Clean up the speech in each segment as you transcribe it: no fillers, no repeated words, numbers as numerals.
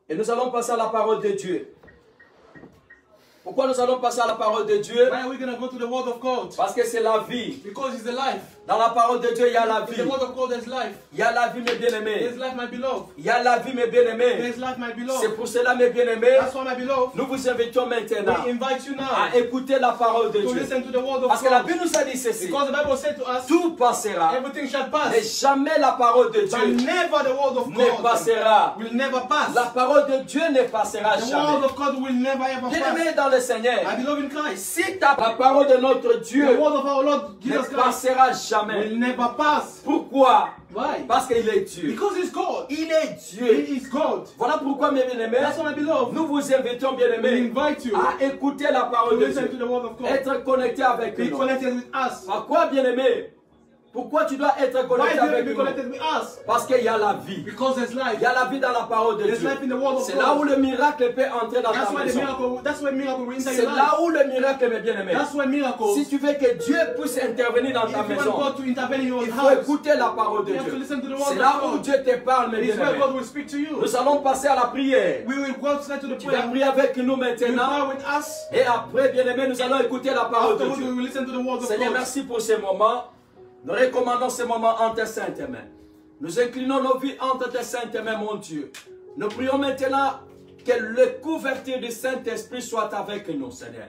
Et nous allons passer à la parole de Dieu. Pourquoi nous allons passer à la parole de Dieu? Why are we going to go to the word of God? Parce que c'est la vie. Because it's the life. Dans la parole de Dieu, il y a la In vie. the word of God, there's life. Il y a la vie, mes bien-aimés. There's life, my beloved. Il y a la vie, mes bien-aimés. There's life, my C'est beloved. pour cela, mes bien-aimés, That's why, my beloved, nous vous invitons maintenant we invite you now à écouter la parole de to Dieu. listen to the word of Parce que la God. Bible nous a dit ceci. Because the Bible said to us, Tout passera, everything shall mais pass, jamais la parole de but Dieu never the word of ne God passera. will never pass. La parole de Dieu ne passera The word jamais. of God will never ever Bien-aimés pass. dans le Seigneur, My beloved in Christ, si la parole de notre the Dieu word of our Lord ne Jesus Christ passera jamais. will never pass. Pourquoi? Why? Parce qu'il est Dieu. Because he's God. Il est He Dieu. is God. Voilà pourquoi, mes bien-aimés, That's why, my beloved, nous vous invitons, we bien-aimés, invite you à écouter la to parole de listen to Dieu. the word of God. Être connecté avec Be nous. connected with us. Pourquoi, bien-aimé? Pourquoi tu dois être Why connecté do you avec be nous? connected with us? Parce qu'il y a la vie. Because there's life. Il y a la vie dans la parole de There's Dieu. life in the word of C'est là où God. le miracle peut entrer dans ta That's why maison. miracle will enter C'est your life. là où le miracle, mes bien-aimés. That's why miracles. Si tu veux que Dieu puisse intervenir dans If ta you want maison, God to intervene in your il faut house, écouter la parole de you have to Dieu. listen to the word C'est of là où God. Dieu te parle, mes It's where bien-aimés. God will speak to you. Nous allons passer à la prière. We will go straight to the Tu vas prayer. prier avec nous You maintenant. pray with us. Et après, bien-aimés, nous allons écouter la parole de Afterwards, we Dieu. will listen to the word of Seigneur, God. merci pour ces moments. Nous recommandons ces moments en tes saintes mains. Nous inclinons nos vies entre tes saintes mains, mon Dieu. Nous prions maintenant que le couverture du Saint-Esprit soit avec nous, Seigneur.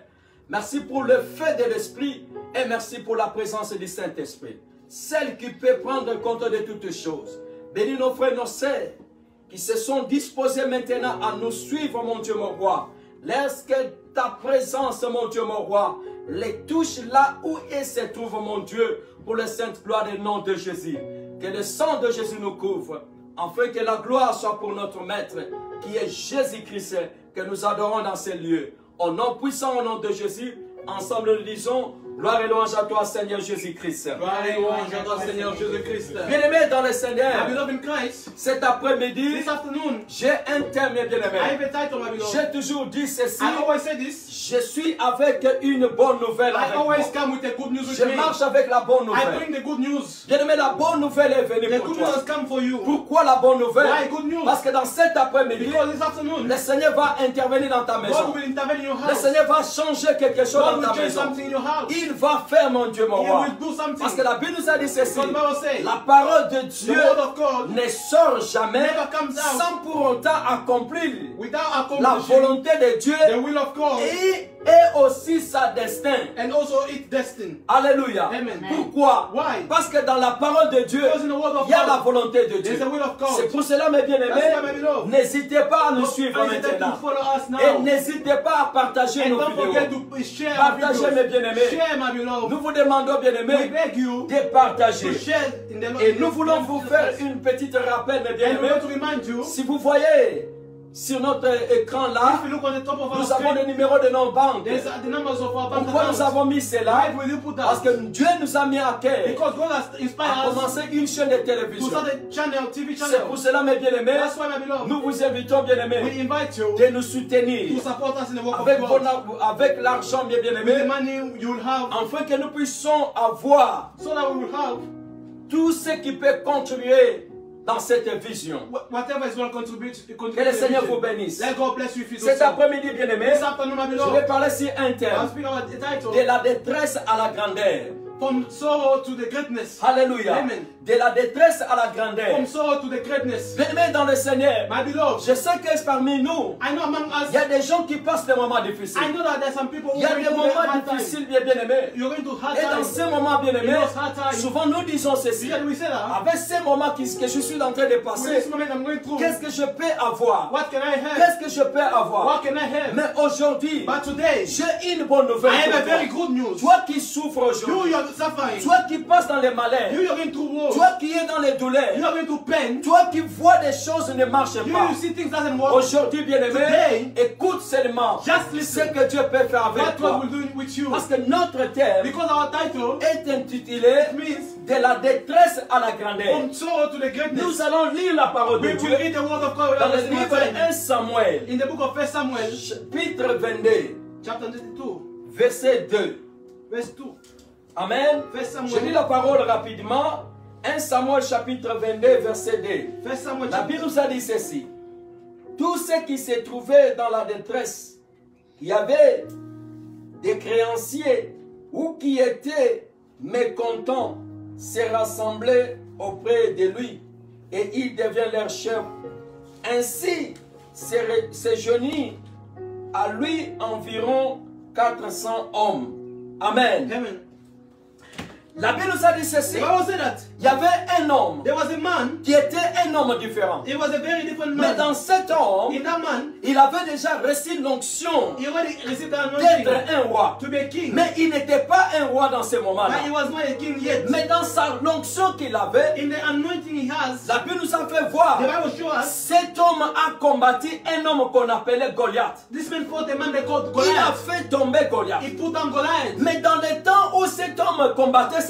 Merci pour le feu de l'Esprit et merci pour la présence du Saint-Esprit. Celle qui peut prendre compte de toutes choses. Bénis nos frères et nos sœurs qui se sont disposés maintenant à nous suivre, mon Dieu, mon roi. Lorsque ta présence, mon Dieu, mon roi, les touche là où ils se trouvent, mon Dieu, pour la sainte gloire du nom de Jésus. Que le sang de Jésus nous couvre, afin que la gloire soit pour notre Maître, qui est Jésus-Christ, que nous adorons dans ces lieux. Au nom puissant, au nom de Jésus, ensemble nous disons, gloire et louange à toi, Seigneur Jésus-Christ. Gloire et louange à toi, Seigneur Jésus-Christ. Bien-aimés dans le My Seigneur, beloved in Christ, cet après-midi, this afternoon, j'ai un thème, I have bien-aimé. a title, my beloved. J'ai toujours dit ceci, I always say this. je suis avec une bonne nouvelle I avec moi. always come with the good news with Je me. marche avec la bonne I nouvelle. bring the good news. Bien-aimé, la bonne nouvelle est The venue pour good news toi. has come for you. Pourquoi la bonne nouvelle? Why good news? Parce que dans cet après-midi, Because this afternoon, le Seigneur va intervenir dans ta God maison. will intervene in your Le house. Seigneur va changer quelque chose God dans will ta change maison. something in your house. Il va faire, mon Dieu, mon He roi. will do something. Parce que la Bible nous a dit ceci. Because the Bible says, La parole de the Dieu word of God ne sort jamais never comes out sans pour autant accomplir without la accomplishing volonté de Dieu the will of God et aussi sa destin. and also its destiny. Alléluia. Amen. Pourquoi? Why? Parce que dans la parole de Dieu, Because in the word of il y a la God, volonté de there's Dieu. the will of C'est God. pour cela, mes That's why, my bien-aimés, beloved, n'hésitez pas à nous don't suivre hesitate to maintenant. follow us Et now. n'hésitez pas à partager And nos don't forget vidéos. to share our Partagez, mes videos. bien-aimés. Share, my beloved. Nous vous demandons, We bien-aimés, beg you de partager. to share in the Et nous voulons vous faire une petite rappel, mes And we bien-aimés. want to remind you, Si vous voyez sur notre écran là, if you look on the top of our nous avons screen, le numéro de nos banques. there's the numbers of our bank Pourquoi nous accounts. avons mis cela? Why will you put Parce that? que Dieu nous a mis à cœur Because God has à inspired us commencer une chaîne de to télévision. start a channel, TV C'est channel. pour cela, mes bien-aimés, That's why, my beloved, nous vous invitons, bien-aimés, we invite you de nous to soutenir support us in the work avec, of God. avec l'argent, mes With the bien-aimés, money you will have, afin que nous puissions avoir so that we will have tout ce qui peut contribuer dans cette vision. whatever is going to contribute. Que le Seigneur vous bénisse. Let God bless you if you do Cet so. après-midi, bien-aimés, This afternoon, my je vais beloved, parler sur un I'll thème speak about the title, de la détresse à la grandeur. From Sorrow to the Greatness. Alléluia. Amen. De la détresse à la grandeur. From sorrow to the greatness. Bien-aimés dans le Seigneur, My beloved, je sais que parmi nous, I know among us, il y a des gens qui passent des moments difficiles. I know that there's some people who Il y a are des going to moments hard times. difficiles, bien-aimés. You're going to hard Et dans times. ces moments, bien-aimés, In those hard times, souvent nous disons ceci. Because we say that, Avec ces moments que je suis en train de with passer, this moment I'm going through, qu'est-ce que je peux avoir? what can I have? Qu'est-ce que je peux avoir? What can I have? Mais aujourd'hui, But today, j'ai une bonne nouvelle I have a pour very toi. good news. Toi qui souffres You, aujourd'hui, you're suffering. toi qui passes dans les malheurs, You're going through war. toi qui es dans les douleurs, You're going through pain. toi qui vois des choses ne marchent pas. You see things doesn't work. Aujourd'hui, bien-aimé, Today, écoute seulement just ce listen que Dieu peut faire avec what toi. God will do with you. Parce que notre thème Because our title est intitulé means de la détresse à la grandeur. from sorrow to the greatness. Nous allons lire la parole de We will Dieu read the word of God dans le in livre 1 Samuel, the book of 1 Samuel, chapitre 22, chapter 22, verset 2. verse 2. Amen. 1 Samuel. Je lis la parole rapidement. 1 Samuel chapitre 22, verset 2. 1 Samuel La chapter Bible nous a dit ceci. tous ceux qui se trouvaient dans la détresse, qui avaient des créanciers ou qui étaient mécontents, se rassemblaient auprès de lui et il devient leur chef. Ainsi se joignit à lui environ 400 hommes. Amen. Amen. La Bible nous a dit ceci. The Bible said that Il y avait un homme there was a man, qui était un homme différent. he was a very different Mais man. dans cet homme, In that man, il avait déjà reçu l'onction he already received the d'être anointing un roi. to be a king. Mais il n'était pas un roi dans ce moment-là. But he was not a king yet. Mais dans l'onction qu'il avait, In the anointing he has, la Bible nous a fait voir, the Bible shows us cet homme a combattu un homme qu'on appelait Goliath. this man fought a man they called Il a Goliath. fait tomber Goliath. He put down Goliath. Mais dans le temps où cet homme combattait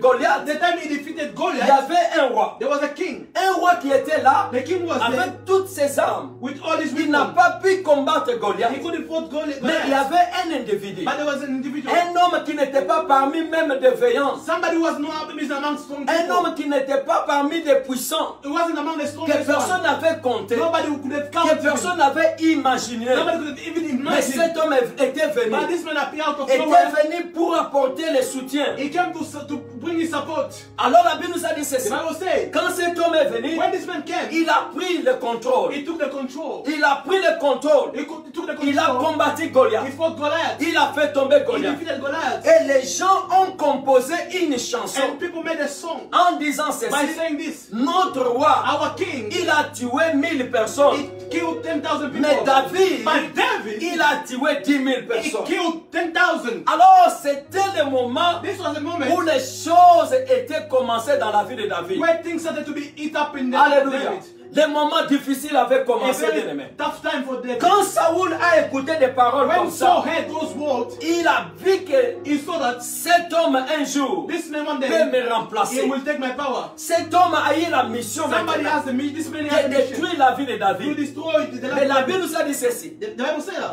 Goliath, The time he defeated il y Goliath, avait un roi. there was a king. Un roi qui était là, The king was there avec toutes ses armes. with all his Il n'a weapons. pas pu combattre Goliath. He couldn't fight Goliath. Mais il y avait un individu. But there was an individual. Un homme qui n'était pas parmi même des veillants. Somebody who was not among strong Un people. homme qui n'était pas parmi des puissants. He wasn't among the Que strongest personne ones. n'avait compté. Nobody who could have Que counted him. personne n'avait imaginé. Nobody could have even Mais imagined. cet homme était venu. But this man appeared out of nowhere. Était venu pour apporter le soutien. He came to bring his support. Alors la Bible nous a dit The ceci. Bible says, Quand cet homme est venu, when this man came, il a pris le contrôle. he took the control. Il a pris le contrôle. He took the Il a control. combattu Goliath. He fought Goliath. Il a fait tomber He Goliath. defeated Goliath. Et les gens ont composé une chanson And people made a song en disant by ceci. saying this. Notre roi, Our king, il a tué 1000 personnes. he killed 10,000 people. Mais David, But David, il a tué 10 000 he personnes. killed 10,000. Alors c'était le moment This was the où moment les choses étaient commencées dans la vie de David. where things started to be eat up in the Alléluia. David. Les moments difficiles avaient A commencé, bien aimé. very tough time for David. Quand Saoul a écouté des paroles When comme Saul ça, heard those words, il a vu que he saw that cet homme un jour this man one peut day, me remplacer. he will take my power. Cet homme a eu la mission Somebody maintenant has the mission. This man de has the mission détruire la vie de to David. destroy the Mais la life Bible of nous a dit ceci. David. The Bible said that.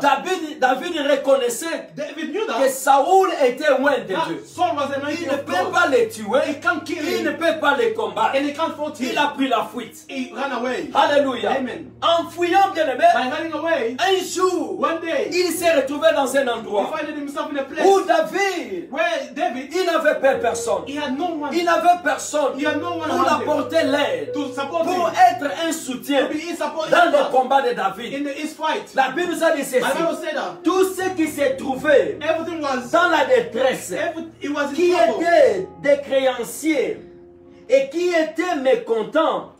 David reconnaissait David knew que that. Saoul était loin de That Dieu. Saul was Il anointed ne of peut God. pas les He tuer. can't kill Il ne him. peut pas les combattre. And he can't fight Il him. a pris la fuite. He ran away. Alléluia. Amen. En fuyant, bien aimé, By running away, un jour, one day, il s'est retrouvé dans un he endroit found himself in a où place David, where David, il n'avait pas personne. he had no one. Il n'avait personne He had no one pour around him apporter l'aide, to support pour him. être un soutien To be his support dans les in combats de David. his fight. La Bible nous a dit The Bible ceci. said that Tous ceux qui se trouvaient everything was, dans la détresse, he was in qui trouble. étaient des créanciers et qui étaient mécontents,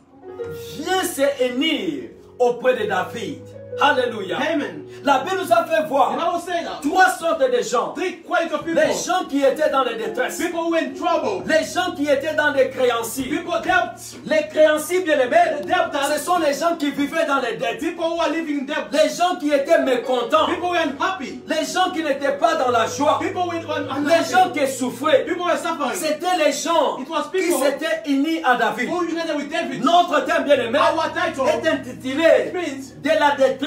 viennent se unir auprès de David. Alléluia. Amen. La Bible nous a fait The voir Bible said that trois sortes de gens. three quality of people. Les gens qui étaient dans les détresses. People who were in trouble. Les gens qui étaient dans les créanciers. People debt. Les créanciers, bien aimés, The debtors. ce sont les gens qui vivaient dans les dettes. People who are living in debt. Les gens qui étaient mécontents. People who were unhappy. Les gens qui n'étaient pas dans la joie. People who were Les gens unhappy. qui souffraient. People were suffering. C'était les gens It was qui people s'étaient unis à David. who united with David. Notre thème, bien aimé, Our title est intitulé means de la détresse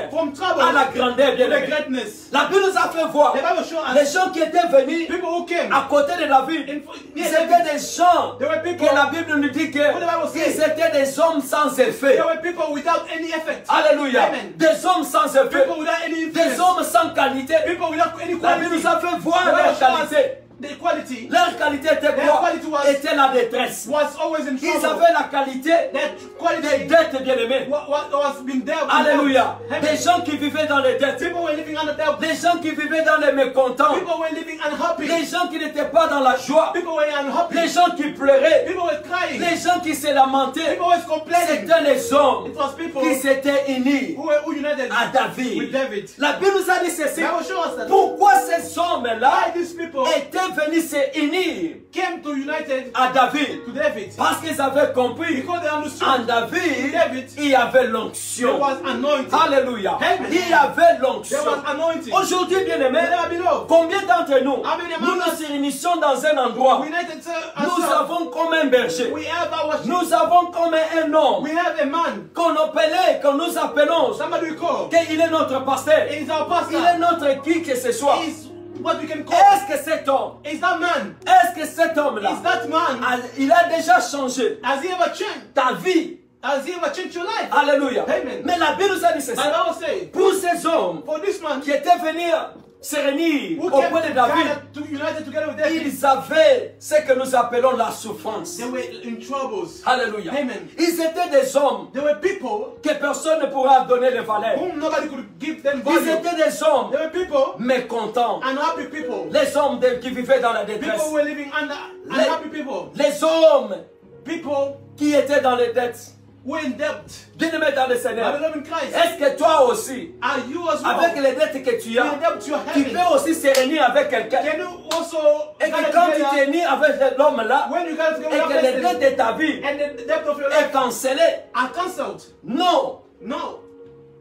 from trouble à la grandeur, to bien the aimé. greatness. La Bible nous a fait voir The Bible shows les us gens qui étaient venus people who came. à côté de David. C'était des gens There were people. que la Bible nous dit que ils étaient des hommes sans effet. There were people without any effect. Alléluia. Amen. Des hommes sans effet. People without any Des influence. hommes sans qualité. People without any La Bible quality. nous a fait voir The Bible leur shows us qualité. the quality Leur qualité était Their quoi? quality was- Était la détresse. was always in Ils trouble. avaient la qualité That des quality dettes, bien-aimés. was being dealt with. Alléluia. Amen. Des gens qui vivaient dans les dettes. People were living under debt. Des gens qui vivaient dans les mécontents. People were living unhappy. Les gens qui n'étaient pas dans la joie. People were unhappy. Les gens qui pleuraient. People were crying. Les gens qui se lamentaient. People were complaining. C'étaient les hommes It was people qui s'étaient unis who united à with David. David. La Bible nous a dit ceci. The Bible shows us that Pourquoi ces hommes-là why these people étaient venus se unir came to united à David? to David. Parce qu'ils avaient compris Because they understood en David, David, il y avait there l'onction. was anointing. Alléluia. Amen. Il y avait There l'onction. was anointing. Aujourd'hui, bien aimé, There below. combien d'entre nous, How many nous among us nous réunissons dans un endroit, united nous ourselves. avons comme un berger, We have our sheep. nous avons comme un homme We have a man. qu'on appelait, que nous appelons, Somebody we call. qu'il est notre pasteur, He's our il est pastor. notre qui que ce soit. He's what we can call. Est-ce que cet homme, Is that man? est-ce que cet homme-là, Is that man? il a déjà changé Has he ever changed ta vie Has he ever changed your life? Alléluia. Amen. Mais la Bible nous a dit ceci. My Bible says, Pour ces hommes for this man qui étaient venus se réunir who auprès de David, united together with David, ils avaient ce que nous appelons la souffrance. they were in troubles. Alléluia. Amen. Ils étaient des hommes There were people que personne ne pourra donner de valeur. whom nobody could give them Ils value. étaient des hommes There were people, mécontents. unhappy people. Les hommes qui vivaient dans la People détresse. who were living under unhappy people. Les hommes People qui étaient dans les dettes. who were in debt. Bien-aimé dans le My Seigneur. beloved in Christ, Est-ce que toi aussi, are you as avec well? les dettes que tu The as, debt you are tu having. peux aussi se réunir avec quelqu'un? Can you also Et que gather quand tu together t'es mis avec l'homme là, when you gather et together with que les that dettes person de ta vie and the debt of your est life cancellée? are cancelled? Non. No.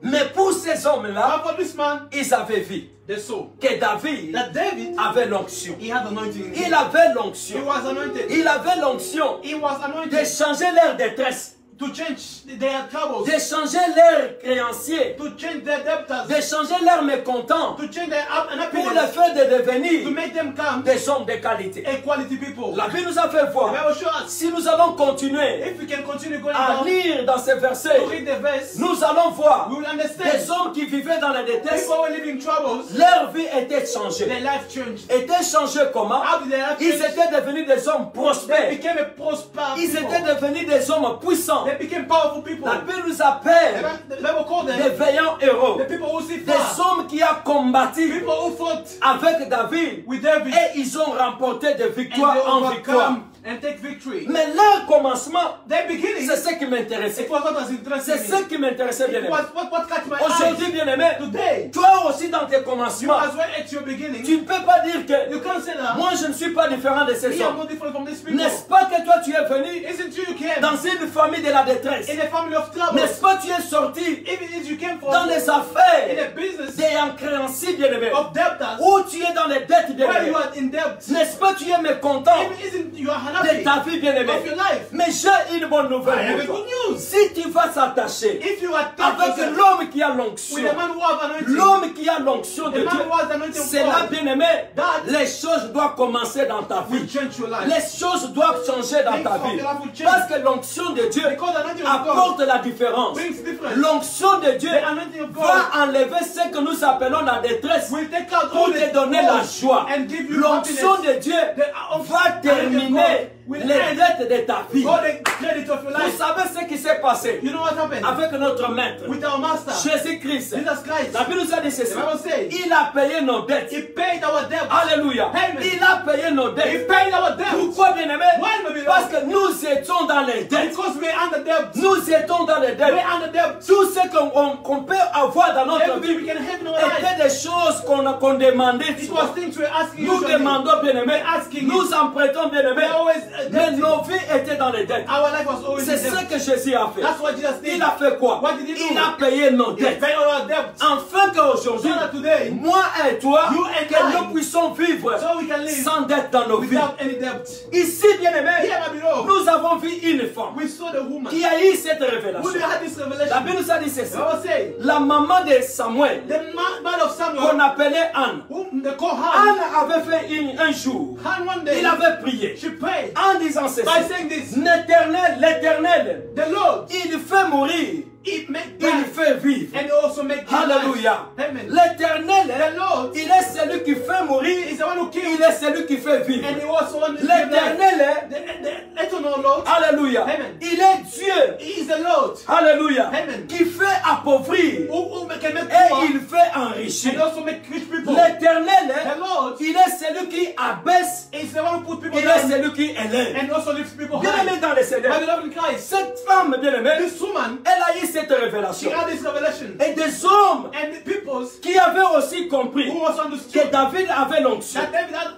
Mais pour ces hommes-là, But for this man, ils avaient vu they saw que David that David, avait l'onction. he had anointing in Il him. avait He l'onction. was anointed. Il avait l'onction He was de anointed changer leur détresse, to change their troubles, de changer leurs créanciers, to change their debtors, de changer leurs mécontents, to change their pour les unhappiness, faire de to devenir make them come des hommes de qualité. a quality people. La Bible nous a fait The voir, Bible shows us si nous allons continuer if we can continue going à down lire dans ces versets, to read the verse, nous allons voir we will des understand hommes qui vivaient dans la détresse, people were living troubles, leur vie était changée. their life changed. Était changée comment? How did their life Ils change? étaient devenus des hommes They prospères. became a prosperous Ils people. étaient devenus des hommes puissants. They became powerful people. La Bible nous appelle The Bible called des them veillants héros. the people who see Des far, hommes qui ont combattu people who fought avec David with David et ils ont remporté de and victoire they en victoire. overcome and take victory. Mais leur commencement, Their beginning, c'est ce qui m'intéressait. it was what was interesting. C'est ce qui m'intéressait bien It aimé. was what caught my Aujourd'hui, eyes. bien aimé, Today, toi aussi dans tes you commencements, as well at your beginning, tu ne peux pas dire que you can't say that. moi je ne suis pas différent de ces Me, I'm hommes. not different from these people. N'est-ce pas que toi tu es venu Isn't you came dans une famille de la détresse? in a family of trouble? N'est-ce pas tu es sorti Even if you came from dans les in affaires a business des créanciers bien aimés? of debtors, Où tu es dans les dettes bien where aimés? you are in debt, N'est-ce pas tu es mécontent even isn't you are de unhappy ta vie bien aimée? of your life? Mais j'ai une bonne I nouvelle have a pour toi. good news. Si tu vas s'attacher If you are avec yourself l'homme qui a l'onction, with a man who have anointing, l'homme qui a l'onction de the man Dieu, who has anointing of c'est là God, bien aimé, that les choses doivent commencer dans ta will vie. change your life. Les choses doivent changer dans Things ta of vie. your life will change. Parce que l'onction de Dieu Because the anointing of God apporte la différence. brings difference. L'onction de Dieu The anointing of God va enlever ce que nous appelons la détresse will take out pour all te the donner la faults joie. and give you L'onction happiness. de Dieu The va terminer will les end dettes de ta vie. all the credit of your Vous life. savez ce qui s'est passé You know what happened avec notre maître, with our master, Jésus-Christ. Jesus Christ? La Bible nous a dit ceci. The Bible says Il a payé nos dettes. He paid our debt. Alléluia. Amen. Il a payé nos He dettes. paid our debt. Pourquoi, bien aimé? Why, my beloved? Parce que nous étions dans les dettes. Because we're under debt. Nous étions dans les dettes. We're under debt. Tout ce qu'on peut avoir dans notre Everything vie we can have in our life. était des choses qu'on demandait. It was things we're asking Nous usually. demandons, bien aimé. Asking Nous empruntons, bien aimé. We're always Mais debt. nos vies étaient dans les dettes. Our life was always C'est in ce debt. que Jésus a fait. That's what Jesus did. Il a fait quoi? What did he do? Il a payé nos He dettes. paid all our debt. Afin qu'aujourd'hui, So that today, moi et toi, You and que I, nous puissions vivre so we can live sans dette dans nos vies. without any debt. Ici, bien aimé, Here, my beloved, nous avons vu une femme we saw the woman qui a eu cette who révélation. had this La revelation. Bible nous a dit ceci. The Bible says, La maman de Samuel, the man of qu'on Samuel, appelait Anne, whom they call Han, Anne avait fait un jour, Han one day, il avait prié she prayed en disant ceci. by saying this, L'éternel, the Lord, il fait mourir, He make il death fait vivre. and also make good Alléluia. life. Amen. L'éternel, The Lord il est celui qui fait mourir, is the one who il kills est celui qui fait vivre. and He also one who gives life. L'éternel, The eternal Lord, alléluia, Amen. il est Dieu, He is the Lord alléluia, Amen. qui fait appauvrir who can make et poor il fait enrichir. and also make rich people. L'éternel, The Lord il est celui qui abaisse, is the one who put people il est down celui qui élève. and also lifts people Bien high. aimé dans le My Seigneur, beloved in Christ, cette femme bien aimée, this woman, elle a eu cette she révélation. had this revelation. Et des hommes And the peoples qui avaient aussi compris who also que understood David avait l'onction. that David had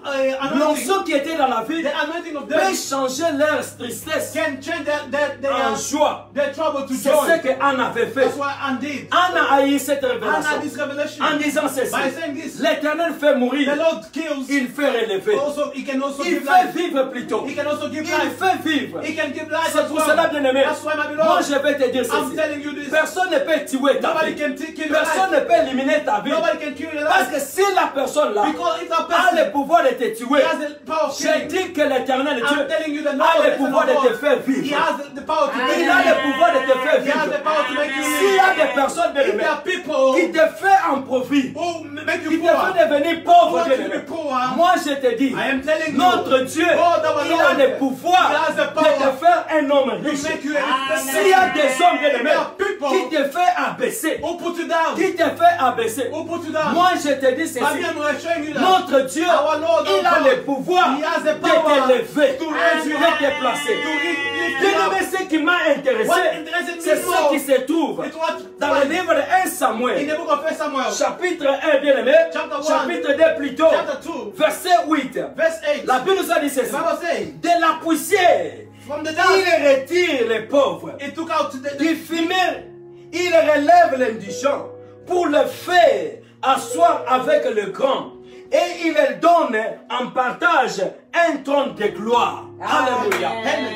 anointing, L'onction qui était dans la vie the anointing of peut David changer leur tristesse can change en joie. their trouble to C'est joy. ce que Anne avait fait. That's what Anne did. Anne a eu cette Anne had révélation this revelation en disant ceci. by saying this. L'Éternel fait mourir The Lord skills, il fait relever. also he can also Il give fait life. vivre plutôt. He can also give Il life. fait vivre. He can give life C'est as pour cela, well. bien aimé. That's why, my Moi, beloved, je vais te dire I'm ceci. telling you this. Personne ne peut tuer ta Nobody vie. can kill your Personne life. ne peut éliminer ta vie. Nobody can kill your Parce life. que si la personne là Because if that a person le pouvoir de te tuer, has the power of je killing, dis que l'éternel I'm Dieu telling you that a no le pouvoir de te faire He vivre. has the power to make Il you a le live. pouvoir de te faire He has vivre. the power to make you S'il y a des live. personnes bien If aimées there are people qui te font un profit, who make qui you te font poor, devenir who pauvre, want bien you to be aimé, poor, moi je te dis, I am telling you, notre Dieu, God, our il a Lord, le pouvoir He has the de power te faire un homme to riche. make you a S'il y a des hommes bien There aimés are people qui te font abaisser, who put you down, qui te fait abaisser, who put you down. moi je te dis But ceci, we are showing you that notre Dieu, our Lord, il a our le God, pouvoir He has the de power t'élever, to raise you de up, te placer. to lift you Bien up. aimé, ce qui m'a intéressé, What interested me c'est ce more qui se trouve is what dans le livre de 1 in Samuel, the book of 1 Samuel, chapitre 1, bien aimé, Chapter 1, chapitre 2 plutôt, chapter 2, verset 8. verse 8. La Bible nous a dit The ceci, Bible says, de la poussière, from the il dust, retire les pauvres, He took out the du fumier, il relève l'indigent pour le faire asseoir avec le grand. Et il leur donne en partage un trône de gloire. Alléluia. Amen.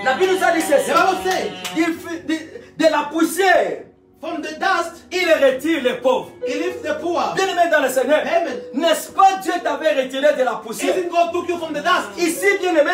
La Bible nous a dit ceci. The Bible says, De la poussière, from the dust, il retire les pauvres. He lifts the poor. Bien aimé dans le Seigneur, Amen. n'est-ce pas Dieu t'avait retiré de la poussière? Isn't God took you from the dust? Ici, bien aimé,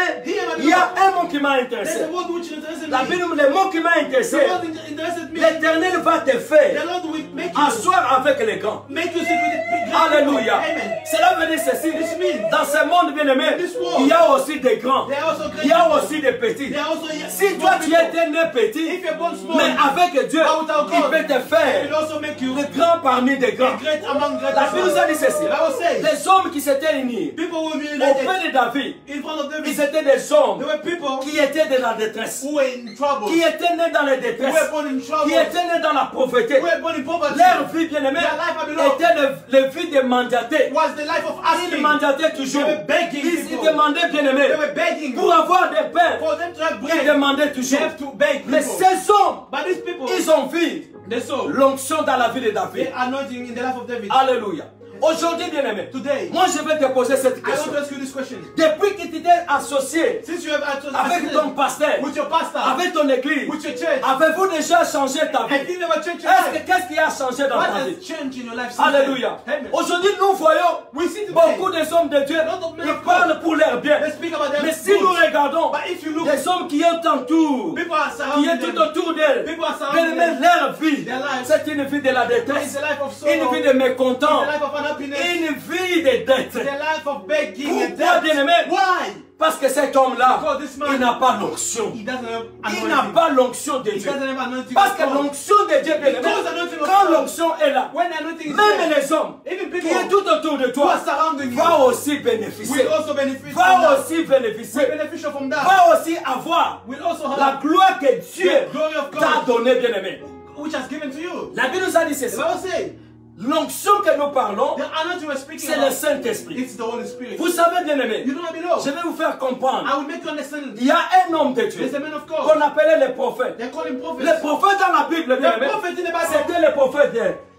il y a un mot qui m'a intéressé. There's a word which interested La me. Bible, le mot qui m'a The intéressé, word interested me. l'Éternel va te faire The Lord will make you asseoir avec les grands. make you sit with the big great Alléluia. people. Amen. Cela veut dire ceci. This means Dans ce monde bien aimé, this world, il y a aussi des grands. there are also great Il y a people. aussi des petits. There are also Si toi tu étais né petit, if you're born small, mais avec Dieu, but without il God, peut te He will faire also make you le grand parmi des a grands. great among great La Bible nous a dit ceci. The Bible says, Les hommes qui s'étaient unis people will be auprès united de David, in front of David. ils étaient des hommes There were people qui étaient dans la détresse, who were in trouble, qui étaient nés dans la who détresse, were born in trouble, qui étaient nés dans la pauvreté. who were born in poverty. Leur vie bien-aimée Their life, my beloved, était le vie de mandater. was the life of Ils asking. mandaient toujours. They were begging Ils people. demandaient bien-aimé. They were begging Pour avoir des pains, for them to have ils bread. demandaient They toujours. have to beg Mais people. ces hommes, But these people, ils ont vu they saw l'onction dans la vie de the David. anointing in the life of David. Alléluia. Aujourd'hui, bien-aimé, Today, moi je vais te poser cette I want question. to ask you this question. Depuis que tu t'es associé Since you have avec ton pasteur, with your pastor, avec ton église, with your church, avez-vous déjà changé ta and vie? you never changed your life, Qu'est-ce qui a changé dans what ta vie? has changed in your life since Alléluia. then? Amen. Aujourd'hui, nous voyons We see today, beaucoup de hommes de Dieu lot of men qui of God. parlent pour leur bien. They speak about their Mais si nous goods. regardons But if you look, des hommes qui entourent, people are qui surrounding est tout them. autour d'elles, People are surrounding bien them. leur vie, Their lives. c'est une vie de la It's détresse, a life of une sorrow. vie It's de mécontent, a life of unhappiness. une vie de dette. It's a life of begging and Pourquoi, debt. bien-aimé? Why? Parce que cet homme-là, Because this man, il n'a pas l'onction. he doesn't have Il n'a anointing. pas l'onction de He Dieu. doesn't have anointing. Parce of que God. l'onction de Dieu, bien-aimé, Because the anointing of quand God, l'onction est là, when the anointing is même there, les hommes even qui people est tout autour de who toi are surrounding you va aussi bénéficier. will also benefit from Va that. aussi bénéficier. Will benefit from that. Va aussi avoir Will also la have gloire que Dieu the glory of t'a God donnée, bien-aimé. which has given to you. La Bible nous a dit The ceci. Bible says, L'onction que nous parlons, the anointing we're speaking c'est le about, Saint-Esprit. it's the Holy Spirit. Vous savez, bien-aimé, You don't know below. je vais vous faire comprendre. I will make you understand. Il y a un homme de Dieu There's a man of qu'on God. appelait les prophètes. They call him prophet. Les prophètes dans la Bible, The bien-aimé, prophet in the Bible. c'était le prophète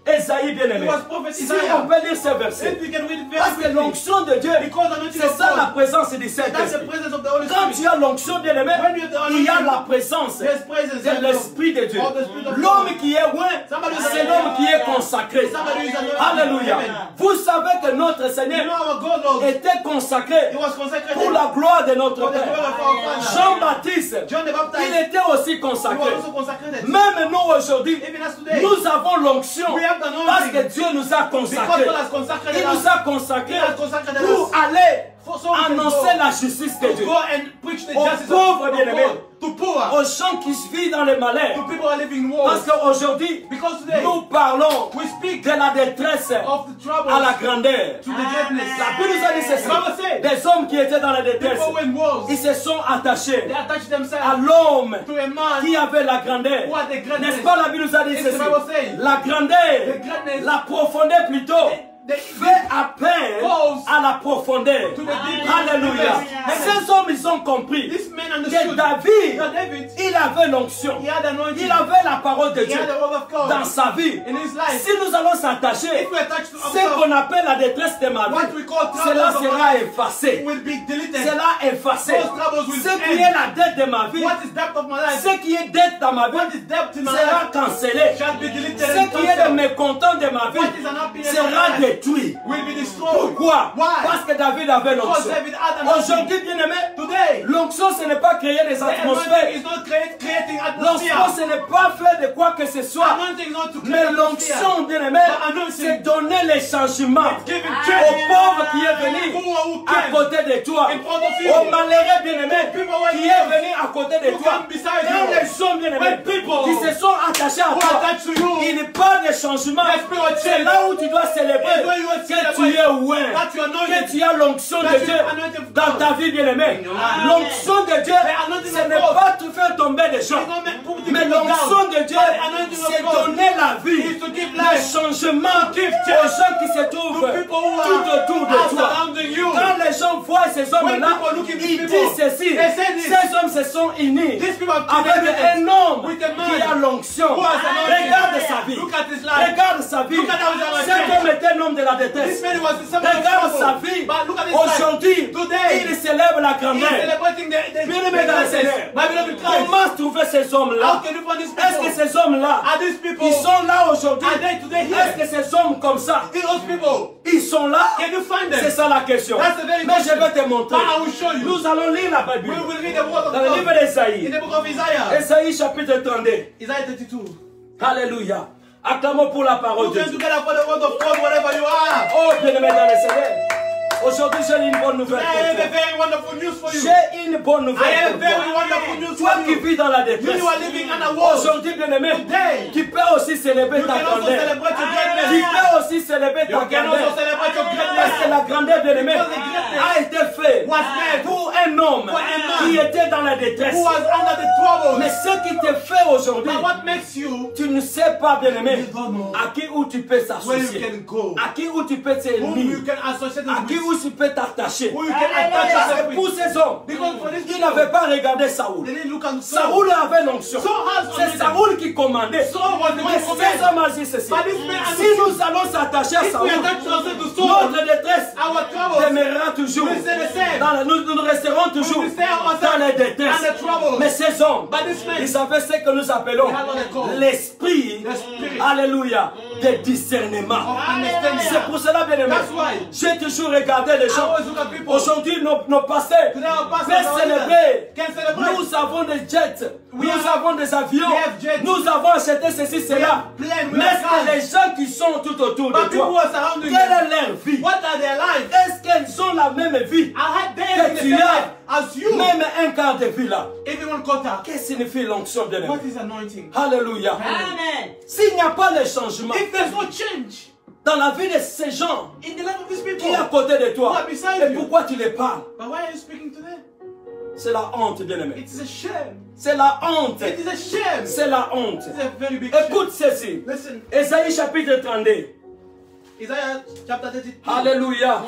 d'Ésaïe, bien-aimé. He was prophet Si Isaiah. on peut lire ce verset, If you can read it very parce que quickly. l'onction de Dieu, Because the anointing c'est of ça la God, présence du that's the Saint-Esprit. presence of the Holy Quand tu Spirit. as l'onction, bien-aimé, When you have the il y a anointing, la présence there's presence de l'Esprit de Dieu. of the Spirit of L'homme God. qui est loin, Somebody c'est say, l'homme qui est consacré. Somebody is anointed. Alléluia. Amen. Vous savez que notre You Seigneur know our God, Lord, était consacré he was consecrated pour la gloire de notre for the glory Père. of our Father. Jean-Baptiste, John the il Baptist, était aussi he was consacré. also consecrated. Même nous aujourd'hui, Even as today, nous avons l'onction we have the anointing. parce que Dieu nous a Because consacrés. God has consecrated Il nous us, a consacrés He has consecrated pour us aller for so we can annoncer go la justice de to Dieu go and preach the aux justice pauvres of bien-aimés, God, to poor, aux gens qui vivent dans le malheur. to people who are living in Parce wars. qu'aujourd'hui, Because today, nous parlons we speak de la détresse of the troubles à la grandeur. to the greatness. La Bible nous a dit ceci. Bible says, Des hommes qui étaient dans la détresse, people who in wars, ils se sont attachés they attach à themselves l'homme to a man qui avait la grandeur. who had the greatness. N'est-ce pas, la Bible nous a dit It's ceci. the Bible saying, La grandeur, the greatness, la profondeur plutôt fait appel à la profondeur. To the deep. Alléluia. Amen. Ces hommes, ils ont compris This man que understood David, that David, il avait l'onction. he had anointing. Il avait la parole de He Dieu had the word of God dans sa vie. in his life. Si nous allons s'attacher, If we attach to ce ourselves qu'on appelle la détresse de ma what vie, we call cela troubles of sera life, effacé. will be deleted. Cela effacé. Those troubles will Ce qui end. est la dette de ma vie, What is depth of my life? ce qui est dette dans ma vie, What is depth in my sera life? cancellé. Shall be deleted Ce and qui est le cancelled. mécontent de ma What is vie unhappiness of my sera life détruit. will be destroyed. Pourquoi? Why? Parce que David avait Because l'onction. David had anointing. Aujourd'hui, bien aimé, Today, l'onction, ce n'est pas créer des the anointing atmosphères. is not creating L'onction, atmosphere. ce n'est pas faire de quoi que ce soit. Anointing is not to Mais create atmosphere. l'onction, bien aimé, The anointing. c'est donner les changements Giving au change. pauvre qui est venu Who à came côté de toi, in front of you. au malheureux, bien aimé, People who are qui est venu à côté de who toi. come beside Quand you. les gens, bien aimés, When people qui se sont attachés à who toi, attach to you, il parle de changement. the spirit will C'est change. là où tu dois célébrer It's where you will que tu celebrate es oint, that you are anointed. que tu as l'onction That de you Dieu are anointed of dans God. ta vie, bien aimé. In your life. L'onction de Dieu, The anointing ce of n'est God. pas te faire tomber des gens. It's not meant to put Mais people l'onction down. de Dieu, But the anointing of c'est God donner la vie, is to give le life changement aux gens qui se trouvent to people who tout are autour de toi. surrounding you. Quand les gens voient ces When hommes-là, people look at these ils people, disent ceci, they say this. ces hommes se sont unis These people are avec connected un homme with a man qui a l'onction. who has anointing. Regarde sa vie. Look at his life. Regarde sa vie. Look at how he's Cet anointed. homme était un homme de la This détresse. man was someone of Regarde sa trouble. vie. But look at his life. Aujourd'hui, Today, il célèbre la he's grandeur. celebrating the Bien-aimé dans le Seigneur, My beloved Christ. comment trouver ces How hommes-là? can you find these Est-ce que people? ces hommes-là, Are these people? ils sont là aujourd'hui? Are they today Est-ce here? que ces hommes comme ça, Those people. ils sont là? Can you find C'est them? ça la question. That's a very Mais je question. vais te montrer. But I will show you. Nous allons lire la Bible. We will read the word of Dans le livre God in d'Esaïe. the book of Isaiah. Esaïe chapitre 32. Isaiah 32. Alléluia. Acclamons pour la parole Put de them Dieu. together for the word of God wherever you are. Oh, bien-aimé dans le Seigneur. Aujourd'hui, j'ai une bonne nouvelle I pour have a toi. very wonderful news for you. J'ai une bonne I nouvelle have pour very toi. wonderful news Toi for qui you. vis dans la détresse. You are living under walls. Aujourd'hui, bien-aimé, Today, tu peux aussi célébrer you ta can also grandeur. celebrate your Tu greatness. peux aussi célébrer You ta can also grandeur. celebrate your Parce que greatness. la grandeur, bien-aimé, Because the greatness a été faite was made pour un homme for a man qui était dans la détresse. who was under the troubles. Mais ce qui te fait aujourd'hui, But what makes you tu ne sais pas, bien-aimé, You don't know à qui où tu peux where you s'associer, can go, à qui où tu peux whom t'unir, you can associate à qui with, où tu peux t'attacher. who you can attach yourself C'est pour with. ces hommes. Because for this Ils people, n'avaient pas regardé Saoul. they didn't look at Saul. Saoul avait l'onction. Saul has C'est anointing. Saoul qui commandait. Saul was the one Mais who ces commanded. hommes ont dit ceci. But this man Si nous allons s'attacher à If we Saoul, attach ourselves to Saul, notre détresse our troubles demeurera toujours. will stay the same. Nous resterons toujours will stay ourselves dans les détresses. and the troubles. Mais ces hommes, But this man, ils avaient ce que nous appelons They have what they call l'esprit, the spirit alléluia, de discernement. of understanding. C'est pour cela, bien aimé, That's why j'ai toujours regardé les I gens. always look at people. Aujourd'hui, nos pasteurs Today our pastors peuvent are célébrer. can celebrate. Nous avons des jets, We nous have- avons des avions, we have jets. nous avons acheté ceci, cela. have plane, we Mais have est-ce que cars. les gens qui sont tout autour But de people who toi, are surrounding quelle them, est leur vie? what are their lives? Est-ce qu'elles ont la même vie? I had them Que in the tu same as life as you. même un quart de vie là. Even one quarter. Qu'est-ce que signifie l'onction de What l'Église? is anointing? Alléluia. Amen. S'il n'y a pas de changement If there's no change dans la vie de ces gens in the life of these people, qui est à côté de toi, Who are beside et you? pourquoi tu les parles? but why are you speaking to them? C'est la honte, bien-aimé. It is a shame. C'est la honte. It is a shame. C'est la honte. It's a very big shame. Écoute ceci. Listen, Ésaïe chapitre 32. Isaiah chapter 32. Alléluia.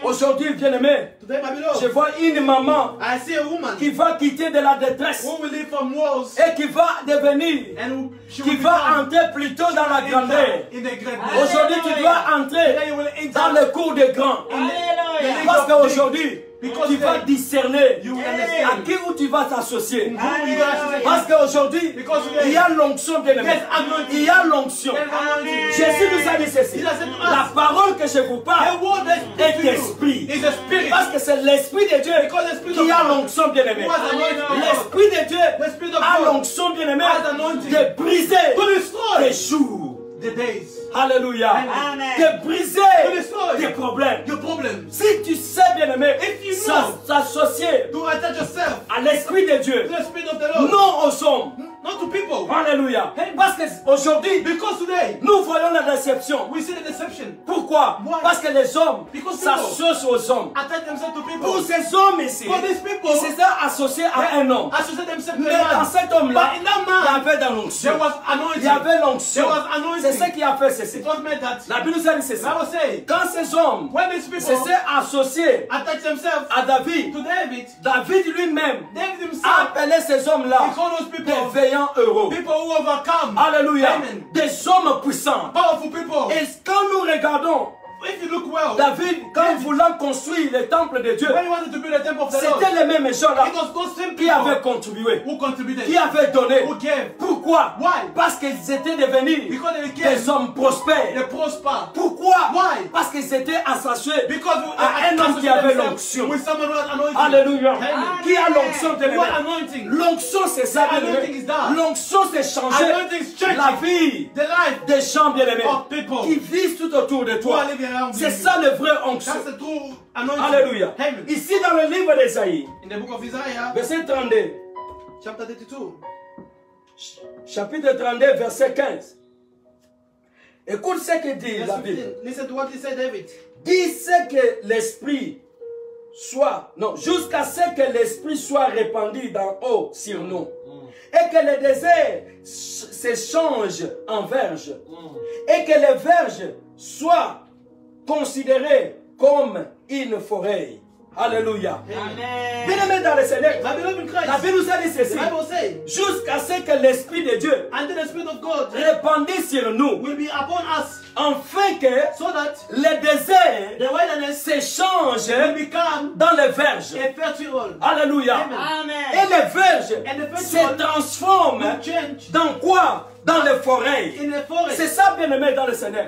Aujourd'hui, bien-aimé, Today, my beloved, je vois une maman I see a woman qui va quitter de la détresse who will live from walls et qui va devenir, and who she qui will va become entrer plutôt dans la grandeur. in the greatness. Aujourd'hui, tu dois Today entrer you will dans enter le cours des grands. Alléluia. Parce qu'aujourd'hui, Because tu vas today, discerner you will à understand qui où tu vas t'associer. who you are associating. Parce qu'aujourd'hui, Because il y a l'onction, bien-aimé. There's anointing. Il y a l'onction. There's anointing. Jésus nous a dit ceci. He has said to us, La parole que je vous the parle word that est speaks to you esprit. is a spirit. Parce que c'est l'esprit de Dieu Because the spirit qui of a God l'onction, bien-aimé. who has anointed L'esprit de Dieu The spirit of a God l'onction, bien-aimé, has anointed de briser to destroy les jours. the days, Alléluia. Amen. De briser to destroy des problèmes. your problems, Si tu sais, bien-aimé, If you know s'associer to attach yourself à l'esprit de Dieu, to the spirit of the Lord. non aux hommes, not to people. Alléluia. Parce qu'aujourd'hui, Because today, nous voyons la déception. we see the deception. Pourquoi? Why? Parce que les hommes Because people s'associent aux hommes. attach themselves to Pour people. ces hommes ici, For these people, ils se sont associés à un homme. associate themselves to Mais a dans man. cet homme-là, But in that il y man, avait de l'onction. there was Il anointing. y avait l'onction. There was anointing. C'est ce qui a fait ceci. It was meant that. La Bible nous a dit ceci. The Bible says, Quand ces hommes when these se people sont associés attach themselves à David, to David, David lui-même David a himself, appelé ces hommes-là he called those people des veillants heureux. people who overcome. Alléluia. Amen. Des hommes puissants. Powerful people. Et quand nous regardons If you look well, David, quand voulant construire le temple de Dieu, when he wanted to build the temple of the Lord, c'était les mêmes gens-là it was those same qui people avaient contribué, who contributed, qui avaient donné. who gave. Pourquoi? Why? Parce qu'ils étaient devenus Because they became des hommes prospères. they prosper. Pourquoi? Why? Parce qu'ils étaient associés Because à un homme qui avait l'onction. with someone who has anointing. Alléluia. Amen. Qui a l'onction de What anointing? L'onction, c'est ça, The bien-aimé. anointing is that. L'onction, c'est changer Anointing is changing la vie the life des gens bien-aimés of people qui vivent tout autour de who toi. are living around C'est you. ça le vrai onction. That's the true anointing. Alléluia. Amen. Ici dans le livre d'Ésaïe, In the book of Isaiah, verset 32, chapter 32, chapitre 32, verset 15. Écoute ce que dit verse la 15. Bible. Listen to what he said, David. Dis ce que l'Esprit soit, non, jusqu'à ce que l'Esprit soit répandu d'en haut sur nous. Et que le désert s'échange en verge. Et que les verges soient considérées comme une forêt. Alléluia. Amen. Bien-aimés dans le Seigneur, My beloved in Christ, la Bible nous a dit the ceci. Bible says, Jusqu'à ce que l'Esprit de Dieu until the Spirit of God répandit sur nous. will be upon us, Afin que so that le désert the wilderness s'échange will become dans les verges. a fertile. Alléluia. Amen. Et les verges And the se fertile transforment will change dans quoi? Dans les forêts. in the forest. C'est ça, bien-aimé, dans le Seigneur.